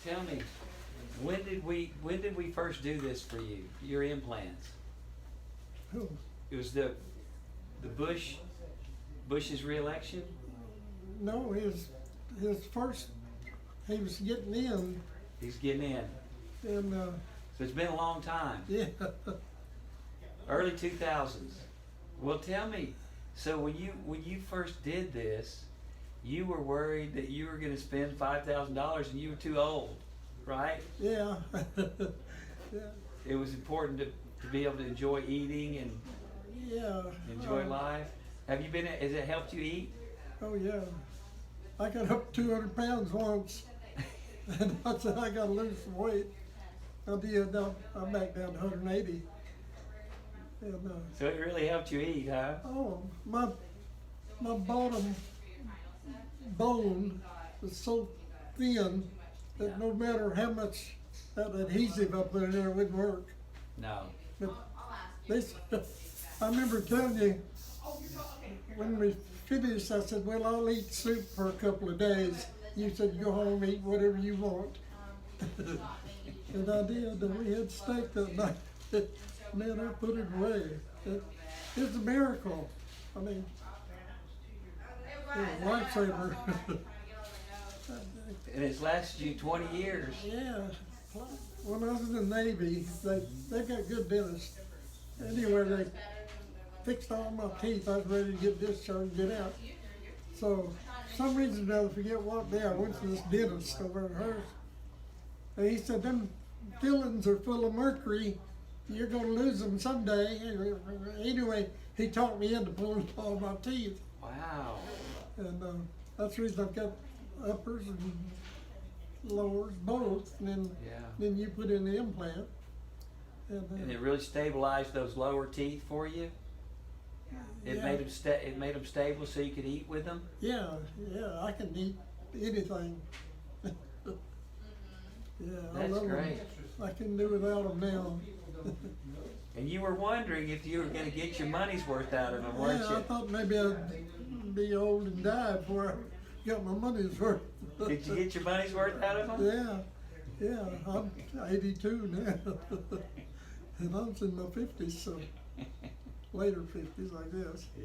tell me, when did we first do this for you? Your implants? Who? It was the Bush's re-election. No, his first, he was getting in, He's getting in. and So it's been a long time. yeah, Early 2000s. Well, tell me. So when you first did this, you were worried that you were going to spend $5,000 and you were too old, right? yeah, yeah, It was important to be able to enjoy eating and yeah. enjoy life. Has it helped you eat? Oh yeah, I got up 200 pounds once, and I said I got to lose some weight. I did. I'm back down to 180. And So it really helped you eat, huh? oh, my bottom bone was so thin that no matter how much that adhesive I put in there, it wouldn't work. No. But I remember telling you when we finished, I said, well, I'll eat soup for a couple of days. You said, go home, eat whatever you want. And I did, and we had steak that night. Man, I put it away. It's a miracle. I mean, it's a lifesaver. And it's lasted you 20 years. Yeah. When I was in the Navy, they got good dentists. Anyway, they fixed all my teeth. I was ready to get discharged and get out. So, some reason or other, forget what day, I went to this dentist over at hers. And he said, them fillings are full of mercury. You're going to lose them someday. Anyway, he talked me into pulling all my teeth. Wow. And that's the reason I've got uppers and lowers, both. And then you put in the implant. And it really stabilized those lower teeth for you? It yeah. made them stable so you could eat with them? Yeah, I can eat anything. Yeah, I That's love great. them. I can do without them now. And you were wondering if you were going to get your money's worth out of them, weren't Yeah, you? I thought maybe I'd be old and die before I got my money's worth. Did you get your money's worth out of them? Yeah, I'm 82 now. And I was in my 50s, so later 50s, I guess. Yeah.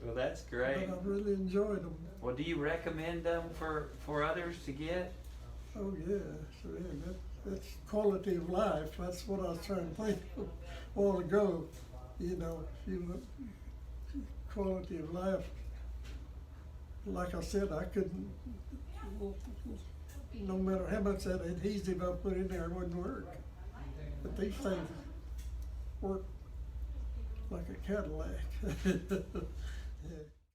Well, that's great. But I've really enjoyed them. Well, do you recommend them for others to get? Oh yeah, so yeah, that's quality of life. That's what I was trying to think of a while ago. You know, quality of life. Like I said, I couldn't, no matter how much that adhesive I put in there, it wouldn't work. But these things work like a Cadillac. Yeah.